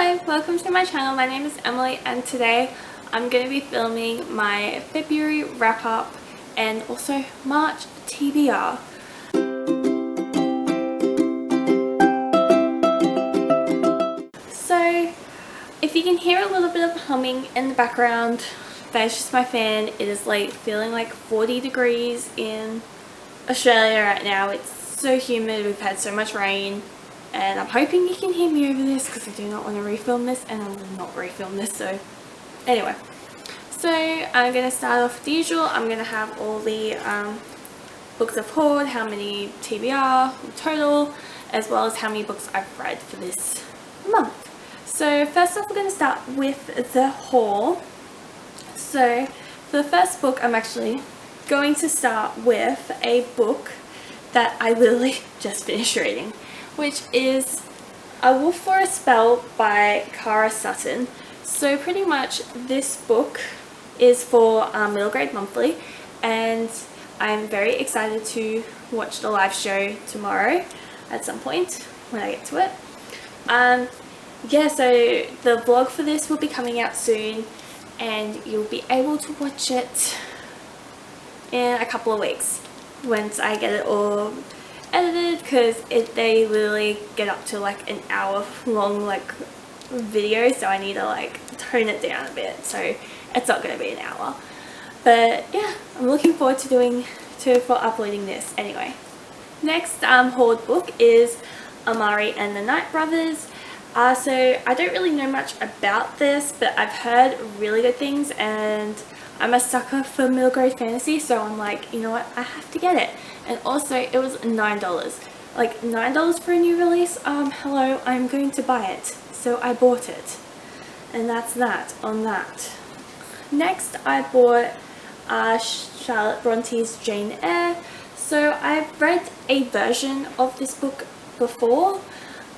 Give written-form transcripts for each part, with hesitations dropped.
Hello, welcome to my channel. My name is Emily and today I'm going to be filming my February wrap up and also March TBR. So if you can hear a little bit of humming in the background, that's just my fan. It is like feeling like 40 degrees in Australia right now. It's so humid, we've had so much rain. And I'm hoping you can hear me over this because I do not want to refilm this and I will not refilm this. So anyway, so I'm going to start off with the usual. I'm going to have all the books I've hauled, how many TBR in total, as well as how many books I've read for this month. So first off, we're going to start with the haul. So for the first book, I'm actually going to start with a book that I literally just finished reading, which is A Wolf for a Spell by Kara Sutton. So pretty much this book is for Middle Grade Monthly, and I'm very excited to watch the live show tomorrow at some point when I get to it. Yeah, so the vlog for this will be coming out soon and you'll be able to watch it in a couple of weeks once I get it all edited, because they literally get up to like an hour long like video, so I need to like tone it down a bit, so it's not going to be an hour. But yeah, I'm looking forward to uploading this anyway. Next hauled book is Amari and the Night Brothers. So I don't really know much about this, but I've heard really good things and I'm a sucker for middle grade fantasy, so I'm like, you know what, I have to get it. And also it was $9, like $9 for a new release. Hello, I'm going to buy it, so I bought it, and that's that on that. Next I bought Charlotte Bronte's Jane Eyre. So I've read a version of this book before,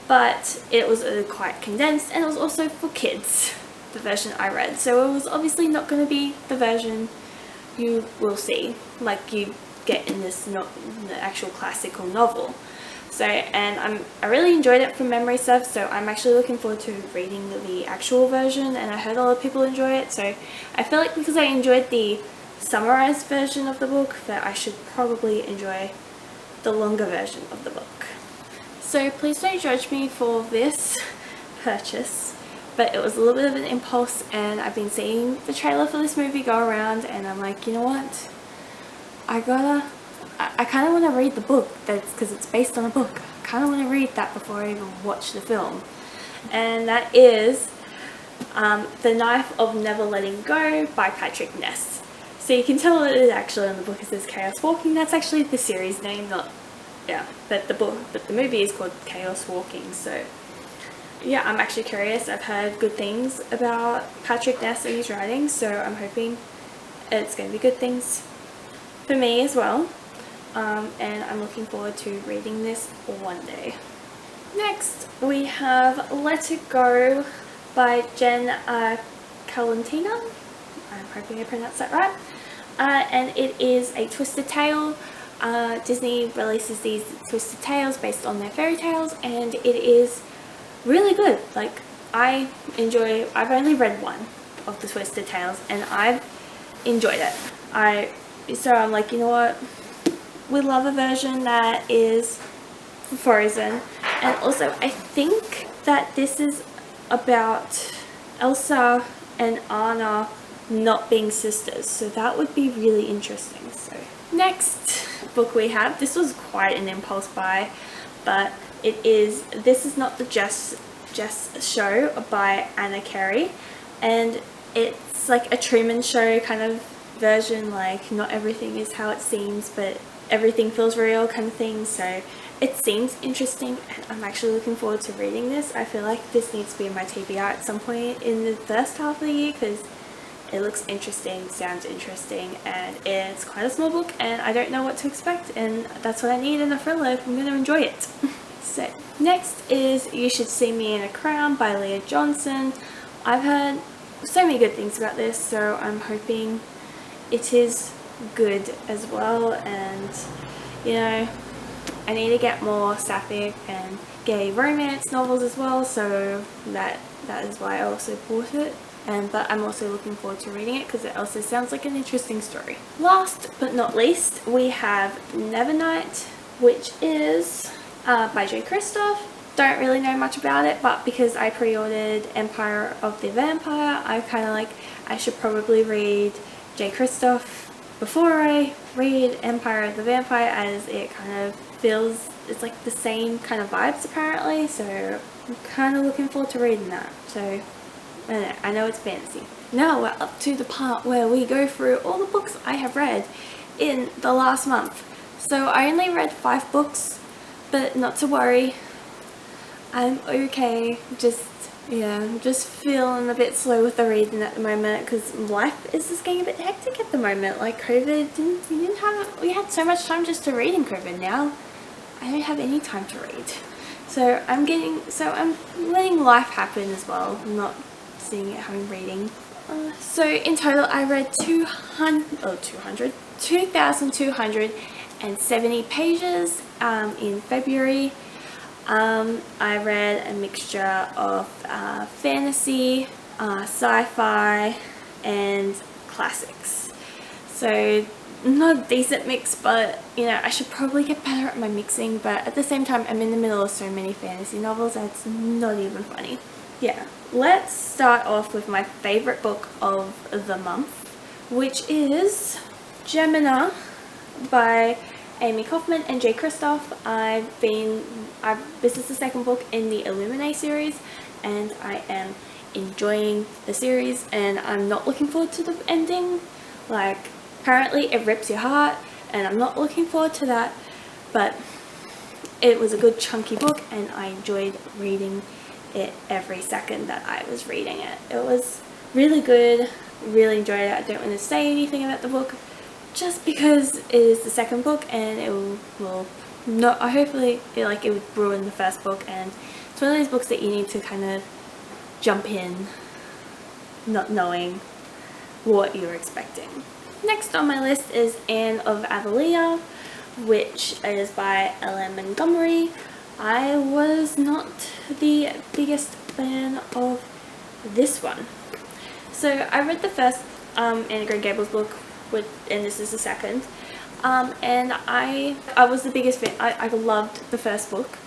but it was quite condensed and it was also for kids, the version I read, so it was obviously not going to be the version you will see like you get in this the actual classical novel. So, and I really enjoyed it from memory stuff, so I'm actually looking forward to reading the actual version, and I heard a lot of people enjoy it, so I feel like because I enjoyed the summarized version of the book that I should probably enjoy the longer version of the book. So please don't judge me for this purchase, but it was a little bit of an impulse, and I've been seeing the trailer for this movie go around and I'm like, you know what, I kind of want to read the book, that's because it's based on a book. I kind of want to read that before I even watch the film, and that is The Knife of Never Letting Go by Patrick Ness. So you can tell it is actually on the book, it says Chaos Walking. That's actually the series name, not, yeah, but the movie is called Chaos Walking. So yeah, I'm actually curious. I've heard good things about Patrick Ness and his writing, so I'm hoping it's going to be good things for me as well. And I'm looking forward to reading this one day. Next we have Let It Go by Jen Calentina. I'm hoping I pronounced that right. And it is a twisted tale. Disney releases these twisted tales based on their fairy tales, and it is really good. Like, I've only read one of the twisted tales and I've enjoyed it. So I'm like, you know what, we love a version that is frozen. And also I think that this is about Elsa and Anna not being sisters, so that would be really interesting. So next book we have, this was quite an impulse buy, but it is This Is Not the Jess Show by Anna Carey, and it's like a Truman Show kind of version, like not everything is how it seems but everything feels real kind of thing. So it seems interesting and I'm actually looking forward to reading this. I feel like this needs to be in my TBR at some point in the first half of the year because it looks interesting, sounds interesting, and it's quite a small book and I don't know what to expect, and that's what I need in a thriller if I'm going to enjoy it. So next is You Should See Me in a Crown by Leah Johnson. I've heard so many good things about this, so I'm hoping it is good as well. And you know, I need to get more sapphic and gay romance novels as well, so that is why I also bought it. But I'm also looking forward to reading it because it also sounds like an interesting story. Last but not least, we have Nevernight, which is by J. Kristoff. Don't really know much about it, but because I pre-ordered Empire of the Vampire, I'm kind of like, I should probably read J. Kristoff before I read Empire of the Vampire, as it kind of feels, it's like the same kind of vibes apparently, so I'm kind of looking forward to reading that. So I know it's fantasy. Now we're up to the part where we go through all the books I have read in the last month. So I only read 5 books, but not to worry, I'm okay. Just feeling a bit slow with the reading at the moment because life is just getting a bit hectic at the moment. Like COVID, we had so much time just to read in COVID. Now I don't have any time to read. So I'm letting life happen as well. I'm not seeing it having reading. So in total I read 2,270 pages in February. I read a mixture of fantasy, sci-fi and classics. So not a decent mix, but you know, I should probably get better at my mixing, but at the same time I'm in the middle of so many fantasy novels that it's not even funny. Yeah, let's start off with my favorite book of the month, which is Gemina by Amy Kaufman and J. Kristoff. This is the second book in the Illuminate series, and I am enjoying the series, and I'm not looking forward to the ending. Like, apparently it rips your heart, and I'm not looking forward to that, but it was a good chunky book, and I enjoyed reading it every second that I was reading it. It was really good, really enjoyed it. I don't want to say anything about the book just because it is the second book, and it will not, hopefully it would ruin the first book, and it's one of those books that you need to kind of jump in not knowing what you're expecting. Next on my list is Anne of Avonlea, which is by L.M. Montgomery. I was not the biggest fan of this one. So I read the first Anne of Green Gables book, and this is the second. And I was the biggest fan. I loved the first book.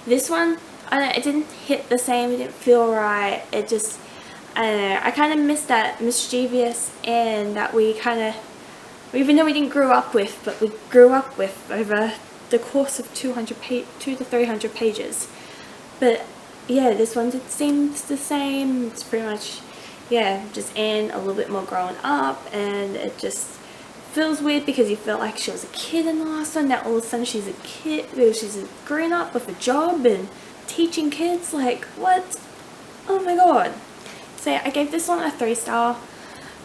This one, I don't know, it didn't hit the same, it didn't feel right. It just, I don't know, I kind of missed that mischievous Anne that we kind of, even though we didn't grow up with, but we grew up with over the course of 200 to 300 pages. But yeah, this one, it seems the same. It's pretty much, yeah, just Anne a little bit more grown up, and it just feels weird because you felt like she was a kid in the last one. Now all of a sudden she's a kid, she's a grown up with a job and teaching kids. Like, what? Oh my god. So yeah, I gave this one a 3-star,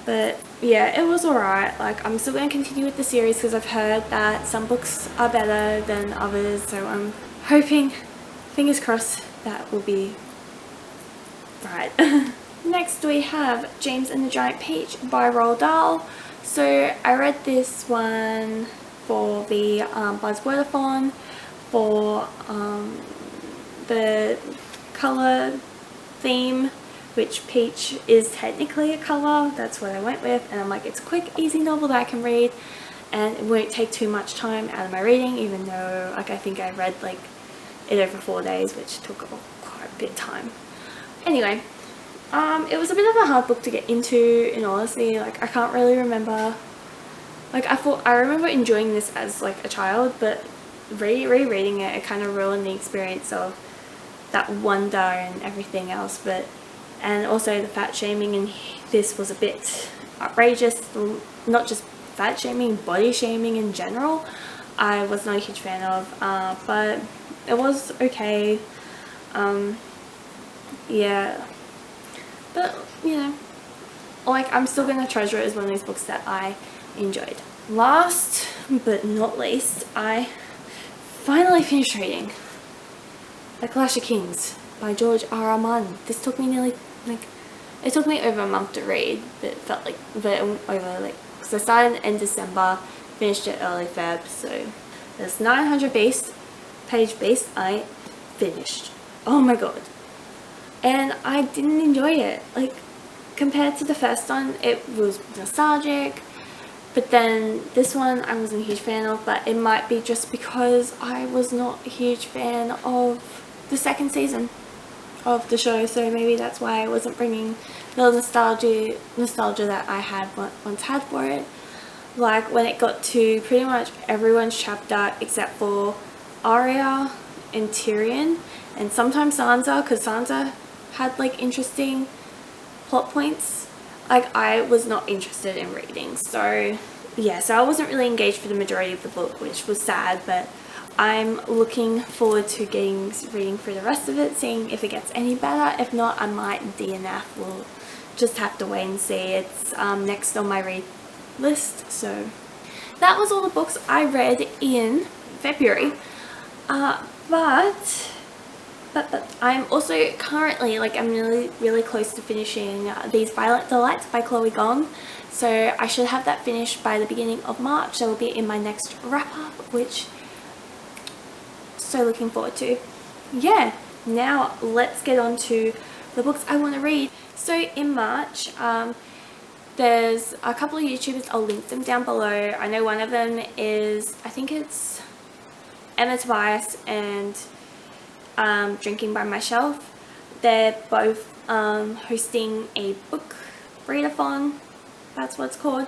but yeah, it was alright. Like, I'm still going to continue with the series because I've heard that some books are better than others, so I'm hoping, fingers crossed, that will be right. Next we have James and the Giant Peach by Roald Dahl. So I read this one for the Buzzwordathon for the colour theme, which peach is technically a colour. That's what I went with, and I'm like, it's a quick, easy novel that I can read, and it won't take too much time out of my reading, even though, like, I think I read like it over 4 days, which took quite a bit of time. Anyway, it was a bit of a hard book to get into, in honesty. Like, I can't really remember. Like, I remember enjoying this as like a child, but rereading it, it kind of ruined the experience of that wonder and everything else. And also the fat shaming in this was a bit outrageous. Not just fat shaming, body shaming in general, I was not a huge fan of, but it was okay. Yeah, but you know, like, I'm still gonna treasure it as one of these books that I enjoyed. Last but not least, I finally finished reading The Clash of Kings by George R.R. Martin. This took me nearly, like, it took me over a month to read, but it felt like, because I started in December, finished it early Feb, so there's 900 page base. finished. Oh my god. And I didn't enjoy it. Like, compared to the first one, it was nostalgic. But then this one I wasn't a huge fan of, but it might be just because I was not a huge fan of the second season of the show, so maybe that's why I wasn't bringing the nostalgia that I had once had for it. Like when it got to pretty much everyone's chapter except for Eyre and Tyrion, and sometimes Sansa, because Sansa had like interesting plot points. Like I was not interested in reading, so yeah, so I wasn't really engaged for the majority of the book, which was sad, but I'm looking forward to reading through the rest of it, seeing if it gets any better. If not, I might DNF. We'll just have to wait and see. It's next on my read list. So that was all the books I read in February. But I'm also currently, like, I'm really close to finishing These Violet Delights by Chloe Gong. So I should have that finished by the beginning of March. That will be in my next wrap up, which so looking forward to. Yeah, now let's get on to the books I want to read. So in March, there's a couple of YouTubers, I'll link them down below. I know one of them is, I think it's Emma Tobias and Drinking by Myself. They're both hosting a book readathon, that's what it's called,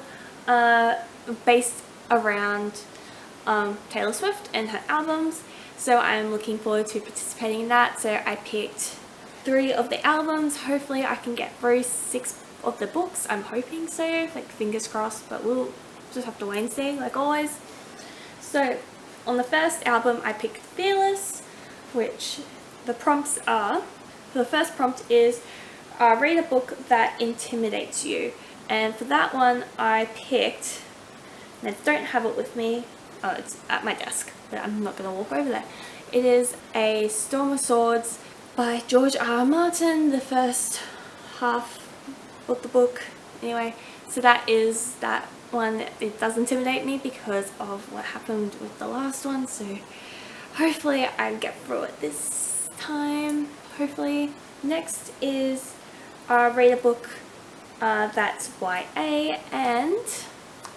based around Taylor Swift and her albums. So I'm looking forward to participating in that. So I picked 3 of the albums. Hopefully I can get through 6 of the books. I'm hoping so, like fingers crossed, but we'll just have to wait and see, like always. So on the first album I picked Fearless, which the prompts are, the first prompt is read a book that intimidates you. And for that one I picked, and I don't have it with me, oh, it's at my desk, but I'm not going to walk over there. It is A Storm of Swords by George R. R. Martin, the first half of the book. Anyway, so that is that one. It does intimidate me because of what happened with the last one, so hopefully I get through it this time, hopefully. Next is read a book that's YA, and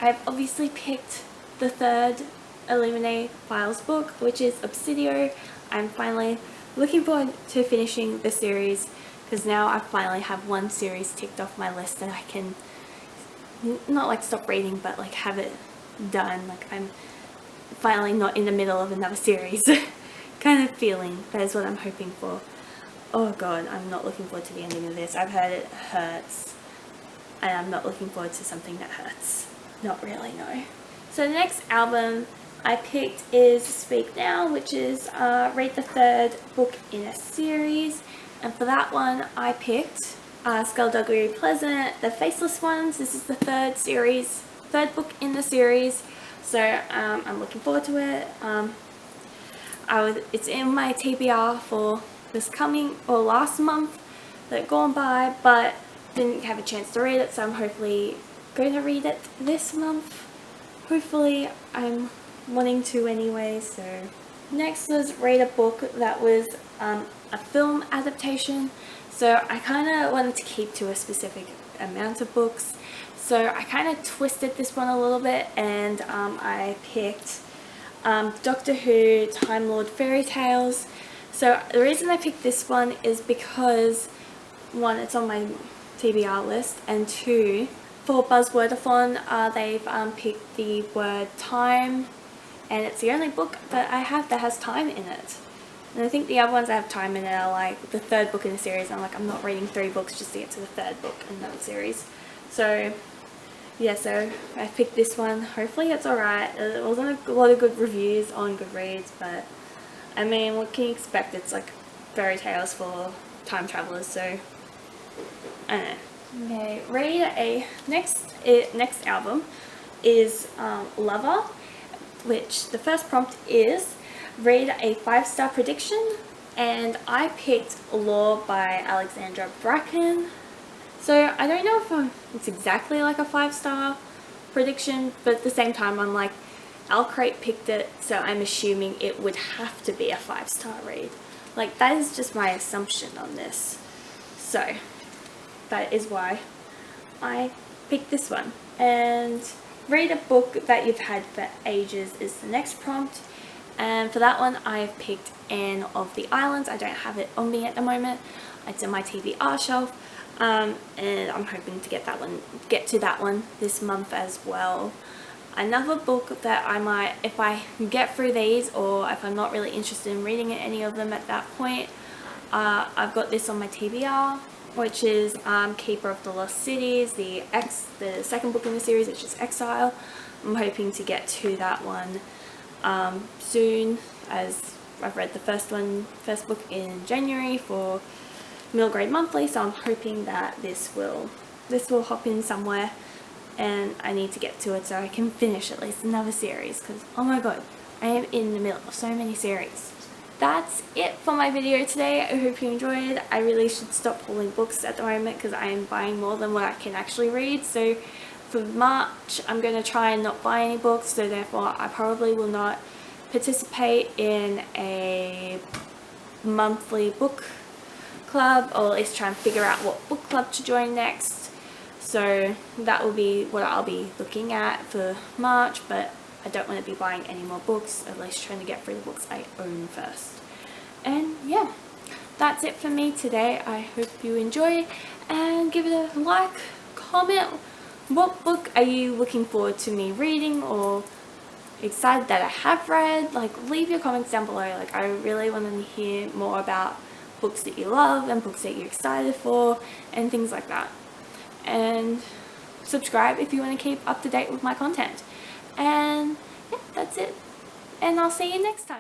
I've obviously picked the third Illuminae Files book, which is Obsidio. I'm finally looking forward to finishing the series, because now I finally have one series ticked off my list that I can not like stop reading, but like have it done. Like I'm finally not in the middle of another series kind of feeling. That is what I'm hoping for. Oh god, I'm not looking forward to the ending of this. I've heard it hurts, and I'm not looking forward to something that hurts. Not really, no. So the next album I picked is Speak Now, which is read the third book in a series. And for that one I picked Skullduggery Pleasant, The Faceless Ones. This is the third book in the series. So I'm looking forward to it. It's in my TBR for this coming, or last month that gone by, but didn't have a chance to read it, so I'm hopefully going to read it this month. Hopefully, I'm wanting to anyway. So next was read a book that was a film adaptation. So I kind of wanted to keep to a specific amount of books, so I kind of twisted this one a little bit, and I picked Doctor Who Time Lord Fairy Tales. So the reason I picked this one is because, one, it's on my TBR list, and 2, for Buzzwordathon, they've picked the word time, and it's the only book that I have that has time in it. And I think the other ones that have time in it are like the third book in the series. I'm like, I'm not reading 3 books just to get to the third book in that series. So yeah, so I picked this one. Hopefully it's alright. It wasn't a lot of good reviews on Goodreads, but I mean, what can you expect? It's like fairy tales for time travelers, so I don't know. Okay, next album is Lover, which the first prompt is read a 5-star prediction, and I picked Law by Alexandra Bracken. So I don't know if it's exactly like a 5-star prediction, but at the same time I'm like, Alcrate picked it, so I'm assuming it would have to be a 5-star read. Like, that is just my assumption on this. So that is why I picked this one. And read a book that you've had for ages is the next prompt. And for that one, I've picked Anne of the Islands. I don't have it on me at the moment. It's in my TBR shelf. And I'm hoping to get to that one this month as well. Another book that I might, if I get through these, or if I'm not really interested in reading any of them at that point, I've got this on my TBR, which is Keeper of the Lost Cities, the second book in the series, which is Exile. I'm hoping to get to that one soon, as I've read the first book in January for Middle Grade Monthly, so I'm hoping that this will hop in somewhere, and I need to get to it so I can finish at least another series, because oh my god, I am in the middle of so many series. That's it for my video today. I hope you enjoyed. I really should stop pulling books at the moment because I am buying more than what I can actually read. So for March, I'm going to try and not buy any books, so therefore I probably will not participate in a monthly book club, or at least try and figure out what book club to join next. So that will be what I'll be looking at for March, but I don't want to be buying any more books, at least trying to get through the books I own first. And yeah, that's it for me today. I hope you enjoy, and give it a like, comment. What book are you looking forward to me reading, or excited that I have read? Like, leave your comments down below. Like, I really want to hear more about books that you love and books that you're excited for and things like that. And subscribe if you want to keep up to date with my content. And yeah, that's it. And I'll see you next time.